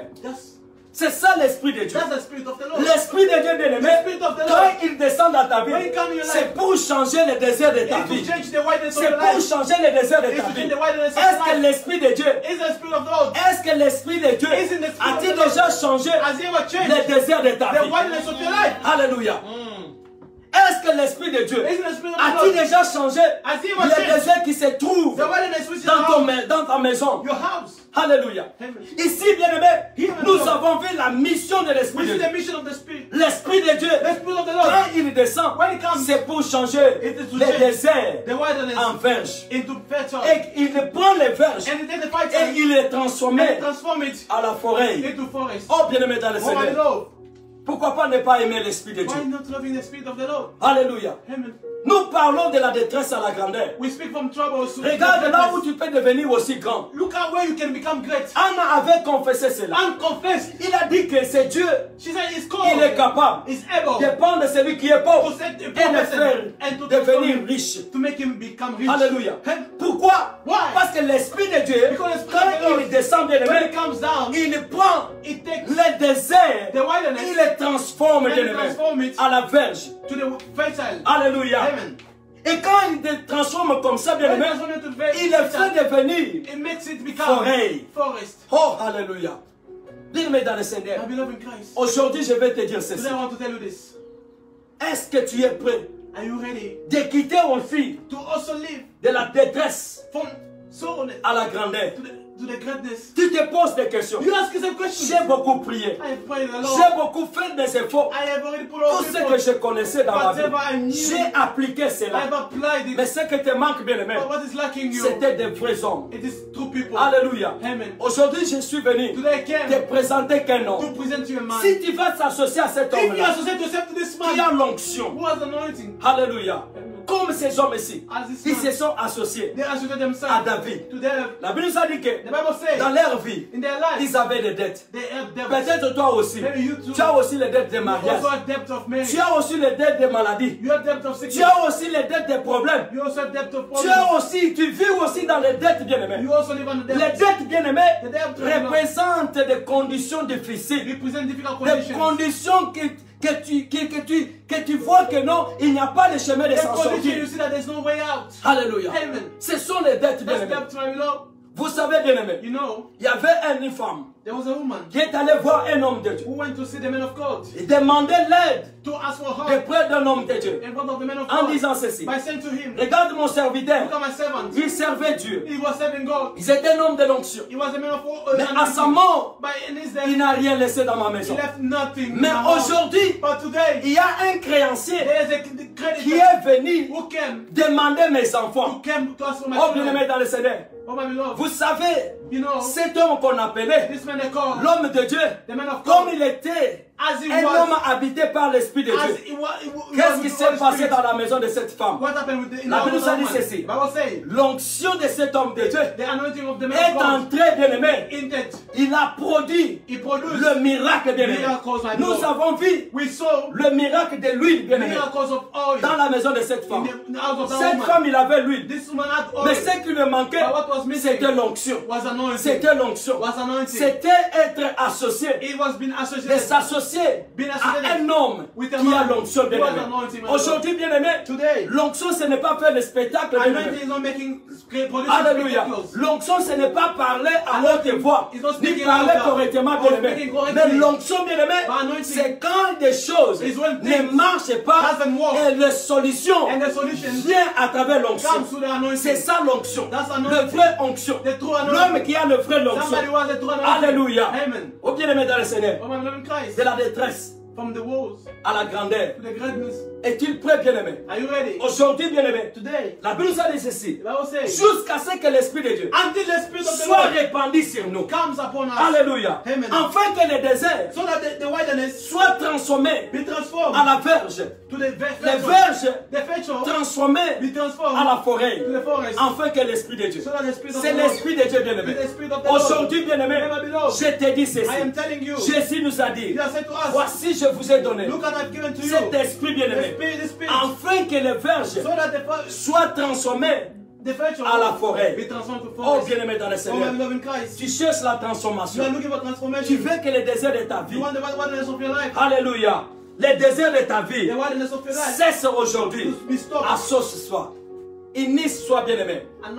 C'est ça l'Esprit de Dieu. That's the Spirit of the Lord. L'Esprit de Dieu, bien-aimé, The Spirit of the Lord. quand il descend dans ta vie, When he come in your life, c'est pour changer le désert de ta It will vie. change the wilderness of C'est your pour life. changer le désert de It ta will vie. change the wilderness of Est-ce your que life. l'Esprit de Dieu, Is the Spirit of the Lord? est-ce que l'Esprit de Dieu Is in the Spirit a-t-il of the Lord? déjà changé Has he ever changed le désert de ta the vie? wilderness of your life? Alléluia. Est-ce que l'Esprit de Dieu Is the Spirit of the a-t-il Lord? déjà changé Has he ever le changed désert qui se trouve the wilderness which is dans ta maison? your house? Alléluia. Amen. Ici, bien-aimé, nous avons vu la mission de l'Esprit Which de is Dieu. the mission of the Spirit. L'Esprit de Dieu, The Spirit of the Lord. quand il descend, When he comes, c'est pour changer it is to les change déserts the wilderness en verges. into fertile. Et il prend les verges And then the et fertile il les and transforme transform it à la forêt. into forest. Oh, bien-aimé dans le Oh, my Seigneur, Lord. pourquoi pas ne pas aimer l'Esprit de Why Dieu? not loving the Spirit of the Lord? Alléluia. Amen. Nous parlons de la détresse à la grandeur. We speak from trouble. So Regarde là où tu peux devenir aussi grand. look at where you can become great. Anna avait confessé cela. And confess. Il a dit que c'est Dieu. She said he's Il called. est capable He's able de prendre de celui qui est pauvre to set the et poor de person faire and to devenir transform riche. him, to make him become rich. Alléluia. Amen. Pourquoi? Why? Parce que l'Esprit de Dieu, Because the Spirit quand of the Lord, il descend bien when aimé, it comes down, il prend it takes le désert, the wilderness il le transforme and bien it aimé transform it à la verge. to the fertile. Alléluia. Amen. Et quand il le transforme comme ça, bien When it aimé, transforms it to the il le fait fertile, devenir. it makes it become Forêt. forest. Oh, alléluia. Bien-aimé dans le Seigneur, My beloved in Christ. aujourd'hui je vais te dire ceci. Today I want to tell you this. Est-ce que tu es prêt Are you ready de quitter aussi to also live de la détresse from sorrowness à la grandeur? to the greatness? Tu te poses des questions. You ask yourself questions. J'ai beaucoup prié. I have prayed a lot. J'ai beaucoup fait des efforts. I have already put Tout all ce the que je connaissais dans ma whatever I vie, knew, j'ai appliqué I cela. have applied it. Mais ce que te manque, bien aimé, But what is lacking you? c'était des vrais hommes. It is true people. Alléluia. Amen. Aujourd'hui, je suis venu Today I te came présenter qu'un to homme. present you a man. Si tu vas t'associer à cet If you homme-là, associate yourself to this qui a man l'onction, who has anointing, alléluia, comme ces hommes ici, as this ils se man, sont associés they associate à themselves David. to their. La Bible nous a dit que The Bible says dans leur vie, in their life ils avaient des dettes. they have debts. Peut-être toi aussi, Maybe you too. tu as aussi les dettes de You mariage. also have debt of marriage. Tu as aussi les dettes de maladie. You have debt of Tu sickness. as aussi les dettes de problèmes. You also have debt of Tu problems. as aussi, tu vis aussi dans les dettes bien-aimées. You also live on the Les debt. dettes bien-aimées The debt représentent des conditions difficiles. represent difficult Des conditions. conditions que tu vois que non, il n'y a pas de chemin de The s'en condition you sortir. see that there's no way out. Alléluia. Amen. Ce sont les dettes That's bien-aimées. debt, my Lord. Vous savez, bien-aimé, You know, il y avait une femme there was a woman qui est allée voir un homme de Dieu. who went to see the man of God Il demandait l'aide to ask for help auprès d'un homme de Dieu. in front of the man of En God disant ceci. by saying to him, Regarde mon serviteur. look at my servant. Il servait Dieu. He was serving God. Il était un homme de l'onction. He was a man of Mais à sa mort, But in his il day, n'a rien laissé dans ma he maison. left nothing. Mais in the house. aujourd'hui, But today, il y a un créancier there is a qui creditor est venu who came demander mes to enfants. to ask for my Oh, bien children. aimé dans le Seigneur. Oh my beloved, Vous savez, you know, cet homme qu'on appelait this man they call l'homme de Dieu, the man of comme God, il était as he un homme was, habité par l'Esprit de as Dieu. he was, Qu'est-ce qui s'est passé dans la maison de cette femme? What happened with the La Bible nous a dit woman? ceci. Bible say L'onction de cet homme de Dieu the anointing of the man est of God entrée, bien aimé. in that Il a produit he produced le miracle, bien aimé. miracles like Nous God. avons vu We saw le miracle de l'huile, bien aimé, miracles of oil dans la maison de cette in femme. the house of that Cette woman. femme, il avait l'huile. This woman had oil. Mais ce qui lui manquait, But what was missing c'était l'onction. was anointing. C'était l'onction. Was anointing. C'était être associé. It was being De associated. s'associer Being à associated un homme with a qui a man l'onction, bien who has aimé. anointing, my Aujourd'hui, bien aimé, Today, l'onction, ce n'est pas faire le spectacle, bien anointing aimé. is not making producing Alléluia. spectacles. L'onction, ce n'est pas parler à haute voix, It's not ni speaking parler louder correctement, or bien aimé. speaking correctly. Mais l'onction, bien aimé, But anointing c'est quand des choses is when ne things marchent pas doesn't work. et les solutions And the solution viennent à travers l'onction. comes through the anointing. C'est ça l'onction. That's Le anointing. vrai onction. The true anointing. L'homme qui a le vrai l'onction. Somebody who has a true anointing. Alléluia. Amen. Au bien aimé dans le Seigneur, Oh my beloved Christ. de la détresse From the walls à la grandeur. to the greatness. Est-il prêt, bien aimé? Are you ready? Aujourd'hui, bien aimé, Today, la Bible nous a dit ceci. the Bible says, Jusqu'à ce que l'Esprit de Dieu until the Spirit of the soit Lord répandu sur nous. comes upon us, Alléluia. Amen. Afin que le désert so that the wilderness soit transformé be transformed à la verge. to the Les verges the fertile transformées be transformed à la forêt. to the forest, Afin que l'Esprit de Dieu. so that the Spirit of C'est the Lord, l'Esprit de Dieu, bien aimé. be the Spirit of the Lord. Aujourd'hui, bien aimé, My beloved, je te dis ceci. I am telling you, Jésus nous a dit, He has said to us, voici je vous ai donné look what I've given to you, cet esprit, bien the aimé, Spirit, afin que les verges so that soient transformées the fertile à la forêt. be transformed to Oh, forest. bien aimé dans le Oh Seigneur. my beloved Christ, Tu cherches la you transformation. are looking for Tu transformation. veux que le désert de ta vie, You want the wilderness of your life, alléluia, le désert de ta vie the wilderness of your life, cesse aujourd'hui. to be stopped À ce soir. Unis soit bien aimé. and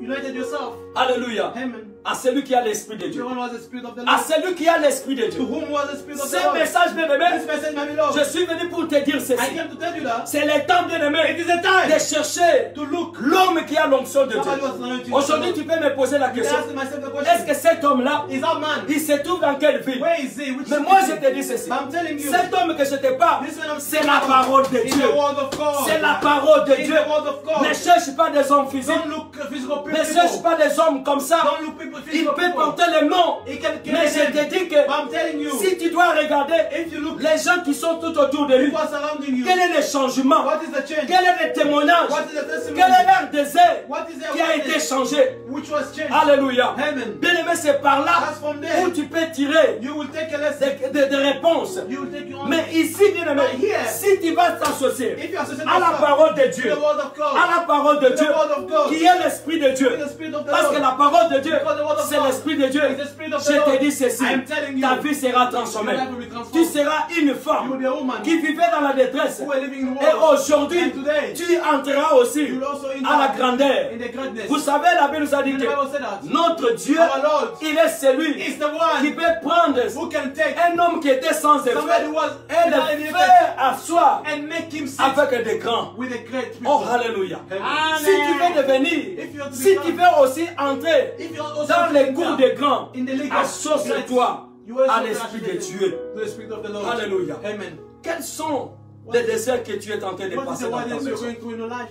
united yourself. Alléluia. Amen. À celui qui a l'Esprit de To Dieu. one who has the Spirit of the À Lord. celui qui a l'Esprit de To Dieu. whom was the Spirit of the Ce Lord. message, bien aimé, This message, my beloved, je suis venu pour te dire I ceci. came to tell you that C'est le temps, bien it aimé, is a time de chercher to look. l'homme qui a l'onction de Somebody was Dieu. anointed. Aujourd'hui, tu peux me poser la You question. ask myself the Est-ce question, que cet homme-là, is that man? il se trouve dans quelle ville? Where is he? Which Mais moi, je city? te dis ceci. I'm telling you, Cet homme que je te parle, this man I'm c'est la parole de is Dieu. the word of God. C'est la parole de It's Dieu. the word of God. Ne cherche pas des hommes physiques. Don't look physical Ne cherche people. pas des hommes comme ça. Don't look people Il physical peut people. porter le nom. He can Mais je te dis que But I'm telling you, si tu dois regarder if you look les gens qui sont tout autour de lui, people are surrounding you, quel est le changement? what is the change? Quel est le témoignage? What is the testimony? Quel est leur désert What is the qui a été witness changé? which was changed? Alléluia. Amen. Bien aimé, c'est par là That's from there. où tu peux tirer You will take a lesson. des réponses. You will take your own. Mais ici, bien aimé, But here, si tu vas t'associer if you associate à la yourself parole de to Dieu, the word of God, à la parole de to Dieu, the word of God, qui est l'Esprit de Dieu, to the Spirit of the parce Lord, que la parole de Dieu, because the word of c'est God l'Esprit de Dieu. is the Spirit of the Je te Lord. dis ceci, I am telling you, ta vie sera transformée. your life will be transformed. Tu seras une You will femme be a woman qui vivait dans la détresse. who are living in the Et world. aujourd'hui, And today, tu entreras aussi you will also enter à la grandeur. in the greatness. Vous savez, la Bible nous a dit And the que Bible said that notre Dieu, our Lord il est celui is the qui one peut prendre who can take un homme qui était sans somebody effet who was et without le any effect faire asseoir and make him sit avec des grands. with a great people. Oh, alléluia. Amen. Si tu veux devenir, If you want to si become- tu veux aussi entrer If you also dans les enter cours des grands, in the league of associe-toi you also à l'Esprit de Dieu. to the Spirit of the Lord. Alléluia. Amen. Quels sont les déserts que tu es en train de What is passer the dans ta wilderness you're maison? going through in your life?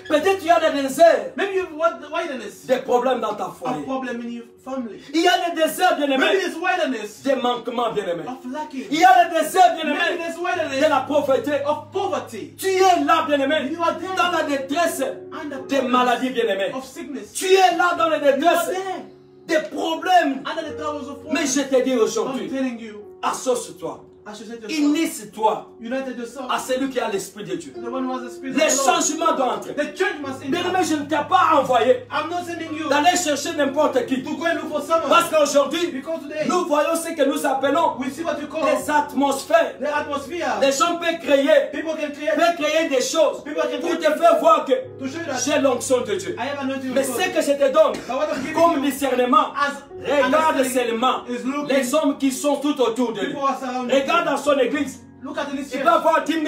Peut-être il y a des déserts, Maybe you have what the wilderness, des problèmes dans ta a foyer. problem in your family. Il y a des déserts, bien Maybe aimés, there's wilderness des manquements, bien aimés. of lacking. Il y a des déserts, bien Maybe aimés, there's de wilderness la pauvreté. of poverty. Tu es là, bien aimé, You are there dans la détresse and the des maladies, bien aimées. of sickness. Tu es là dans les You are détresses there des problèmes. under the troubles of Mais war. je te dis I'm aujourd'hui, telling you, associe-toi Associate yourself. Unisse-toi United yourself. à celui qui a l'Esprit de Dieu. The one who has the spirit Les of the Lord. changements doivent entrer. The church must enter. Bien-aimé, je ne t'ai pas envoyé I'm not sending you d'aller chercher n'importe qui. to go and look for someone. Parce qu'aujourd'hui, Because today, nous voyons ce que nous appelons we see what you call des atmosphères. the atmosphere. Les gens peuvent créer des choses pour te faire voir que To show you that j'ai l'onction de Dieu. I have anointing of Mais God. ce que je te donne But what I'm giving comme you discernement, as regarde understanding seulement is looking. les hommes qui sont tout autour de lui. People are surrounding Regarde dans son église. Look at this Il church. va avoir 10 You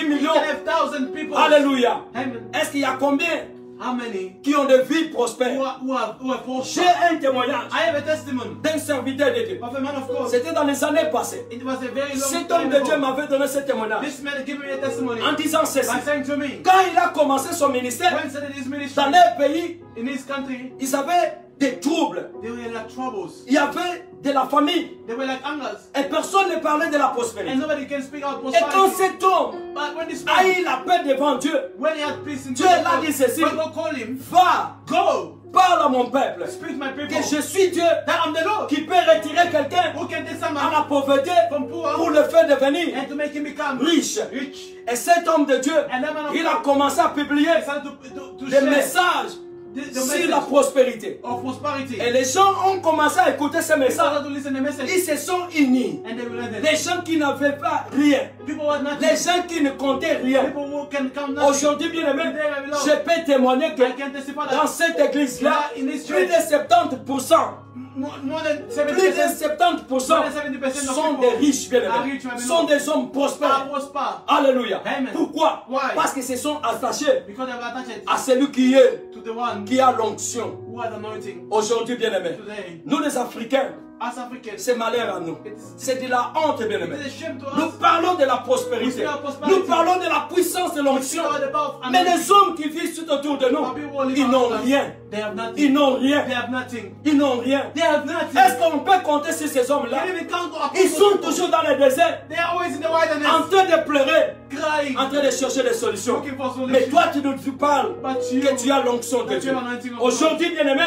millions. can have 1,000 people. Alléluia. Amen. Est-ce qu'il y a combien How many qui ont des vies who prospères? are J'ai prosper? un témoignage I have a testimony d'un serviteur de Dieu. of a man of God. C'était dans les années passées. It was a very long Cet homme time de Dieu ago. m'avait donné ce témoignage This man gave me a testimony en disant ceci. by saying to me, Quand il a commencé son ministère, when he started his ministry dans leur pays, in his country, ils avaient des troubles. they were like troubles. Il y avait de la famille. They were like angers. Et personne ne parlait de la And prospérité. nobody can speak out Et quand prosperity. cet homme But when this a man, eu la paix devant Dieu, when he had peace in Dieu l'a dit ceci. when God called him, va, go, parle à mon peuple, speak to my people, que je suis Dieu that I'm the Lord, qui peut retirer quelqu'un who can take à someone la pauvreté from poor pour le faire devenir and to make him become riche. rich. Et cet homme de Dieu, And that man of il a God commencé à publier started to des share messages the sur message la prospérité. of prosperity. Et les gens ont commencé à écouter ces They messages. started to listen to the message Ils se sont unis. and they united. Les gens qui n'avaient pas rien. People who had nothing. Les gens qui ne comptaient rien. People who can count nothing. Aujourd'hui, bien aimé, Today, my beloved, je peux témoigner que I can testify dans that cette église-là, in this plus de church, 70%, more than plus de 70% 70% sont des riches, bien are aimés. rich, my beloved. Sont des hommes are prospères. prosper Alléluia. Amen. Pourquoi? Why? Parce qu'ils se sont attachés because they have attached à celui qui est, to the one qui a l'onction. who had anointing. Aujourd'hui, bien aimé, Today, nous les Africains, as Africans, c'est malheur à nous. C'est de la honte, bien aimé. it is a shame to Nous us. parlons de la prospérité. Nous parlons de la puissance de l'onction. Mais les hommes qui vivent tout autour de nous, ils n'ont rien. They have nothing. Ils n'ont rien. They have nothing. Ils n'ont rien. They have nothing. Est-ce qu'on peut compter sur ces hommes-là? Can even count on Ils sont toujours dans le désert, They are always in the en wilderness, train de pleurer, crying, en train de chercher des solutions. looking for Mais solutions. toi, tu nous parles But you, que tu as l'onction de that Dieu. you have anointing of Aujourd'hui, bien aimé,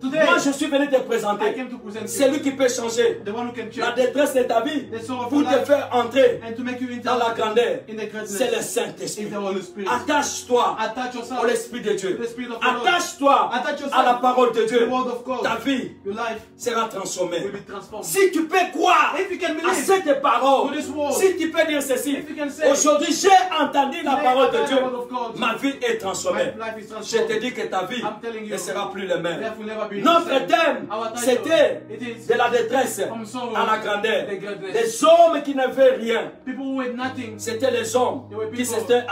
Today, moi je suis venu te I présenter. came to present you Celui qui peut changer the one who can la change détresse de ta vie the soul of pour your te life faire entrer and to make you dans la grandeur. in the greatness. C'est le Is Saint-Esprit. the Holy Spirit. Attache-toi Attach yourself au l'Esprit de Dieu. to the Spirit of the Lord. Attache-toi Attach yourself à la parole de to Dieu. the Word of God. Ta vie Your life sera transformée. will be transformed. Si tu peux croire If you can à believe cette parole, to this word, si tu peux dire ceci, if you can say, aujourd'hui j'ai entendu la today parole I de heard Dieu, the word of God. ma vie est transformée. My life is Je transformed. te dis que ta vie I'm telling you, ne sera plus la même. life will never be the Notre same. thème, Our title, c'était it is de la détresse From sorrow à la grandeur. to greatness. Des hommes qui n'avaient rien, People who had nothing, c'était les hommes There were qui people s'étaient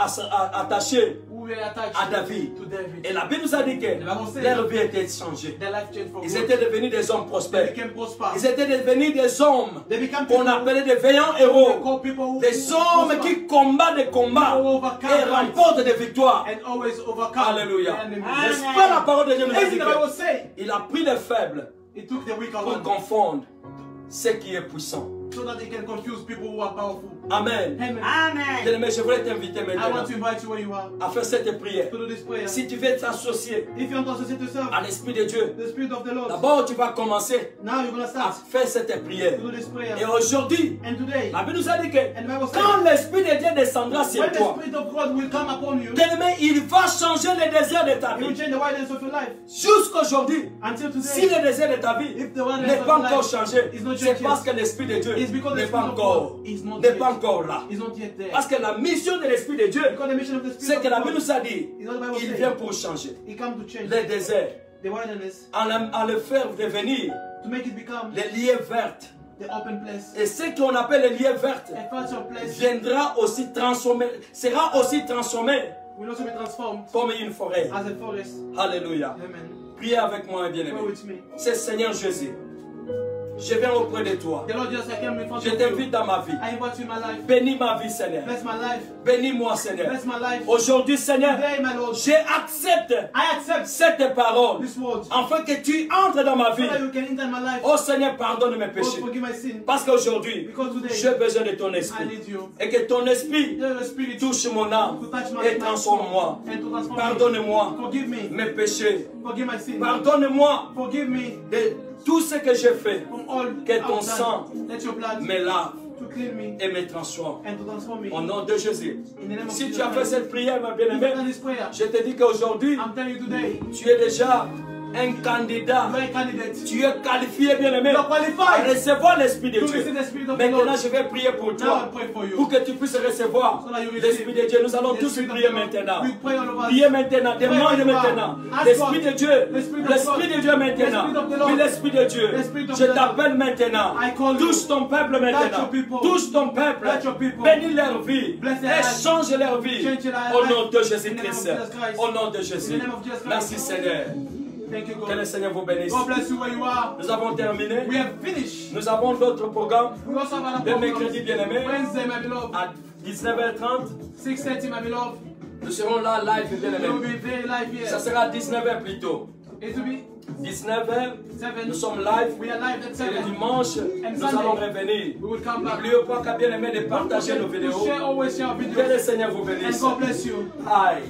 attachés who were attached à David. to David. Et la Bible nous a dit que Bible says leur vie était changée. Their life changed for Ils good. étaient devenus des hommes They prospères. became prosper. Ils étaient devenus des hommes They became qu'on people appelait des veillants they héros. call people who Des hommes prosper qui combattent des combats People overcome et fights. remportent des victoires. and always overcome Alléluia. their enemies. N'est-ce pas la parole de Dieu nous a As dit the Bible say, qu'il a pris les faibles he took the weaker pour one confondre ce qui est puissant. so that he can confuse people who are powerful. Amen. Amen. Bien-aimé, je voulais t'inviter I maintenant want to invite you where you are à faire cette prière. to do this prayer. Si tu veux t'associer If you want to associate yourself à l'Esprit de Dieu, the Spirit of the Lord, d'abord tu vas commencer now you're going to à start faire cette prière. to do this prayer. Et aujourd'hui, And today, la Bible nous a dit que and the Bible says, quand l'Esprit de Dieu descendra sur when the toi, Spirit of God will come upon you, bien-aimé, il va changer les désirs de ta He will vie. change the wilderness of your life. Jusqu'aujourd'hui, Until si today, le désir de ta vie if the wilderness n'est of pas your encore life changé, is not c'est changed parce yet, que l'Esprit de Dieu it's because the n'est pas Spirit of encore, God is not n'est yet. pas encore là. Is not yet there. Parce que la mission de l'Esprit de Dieu, Because the mission of the Spirit c'est of que la Bible God nous a dit, is what the Bible il says. vient pour changer He come to change les déserts, the wilderness en le faire devenir to make it become les lieux verts. the open place. Et ce qu'on appelle les lieux verts A fertile place viendra aussi transformer, sera aussi transformé will also be transformed comme une forêt. as a forest. Alléluia. Amen. Priez avec moi, Pray bien-aimé. with me. C'est Seigneur Jésus. Je viens auprès de toi. The Lord just I came in front Je of t'invite you. dans ma vie. I invite you in my life. Bénis ma vie, Seigneur. Bless my life. Bénis-moi, Seigneur. Bless my life. Aujourd'hui, Seigneur, Today, my Lord, j'accepte I accept cette parole this word afin que tu entres dans ma so vie. that you can enter in my life. Oh Seigneur, pardonne mes Lord, péchés. forgive my sin. Parce qu'aujourd'hui, Because today, j'ai besoin de ton I esprit. need you. Et que ton esprit The Spirit to touche mon âme touch my et transforme-moi. and to transform me. Pardonne-moi Forgive me. mes péchés. Forgive my sin. Pardonne-moi Forgive me de tout ce que j'ai fait. from all Que ton I've done. sang Let your blood me lave. to clean me et me transforme. and to transform me. Au nom de Jésus. In the name of Si Jesus tu as fait Christ. cette prière, ma If you've done bien-aimée, this prayer, je te dis qu'aujourd'hui, I'm telling you today, tu es déjà un candidat. you are a candidate. Tu es qualifié, bien-aimé, You are à qualified recevoir l'Esprit de to Dieu. receive the Spirit of the Maintenant, Lord. je vais prier pour Now I toi, pray for you. pour que tu puisses recevoir So that you receive l'Esprit de Dieu. Nous allons the tous Spirit of prier the Lord. maintenant. We pray all of us. Priez maintenant, demande Pray maintenant. Ask L'Esprit God. de Dieu, The Spirit of l'Esprit God. de Dieu maintenant. The Spirit of the Lord. Oui, l'Esprit de Dieu. The Spirit of Je the Lord. t'appelle maintenant. I call you. Touche ton peuple maintenant. your people. Touche ton peuple. Touch your people. Bénis leur vie. Bless their Et lives. change leur vie. Change their Au lives. nom de In the Jésus-Christ. name of Jesus Christ. Au nom de Jésus. In the name of Jesus Christ. Merci Seigneur. Thank you, Que le God. Seigneur vous bénisse. God bless you where you are. Nous avons terminé. We have finished. Nous avons d'autres programmes. We also have another Le program. mercredi bien-aimé Wednesday, my beloved. à 19h30. 6:30, my beloved. Nous serons là live We will bien-aimé. be very live here. Ça sera à 19h plus tôt. It will be 19h, 7. nous sommes live. We are live at Et le 7. dimanche, nous allons revenir. We will come back. N'oubliez pas qu'à bien-aimé de partager nos vidéos. Share, always share Que videos. le Seigneur vous And bénisse. God bless you. Aïe.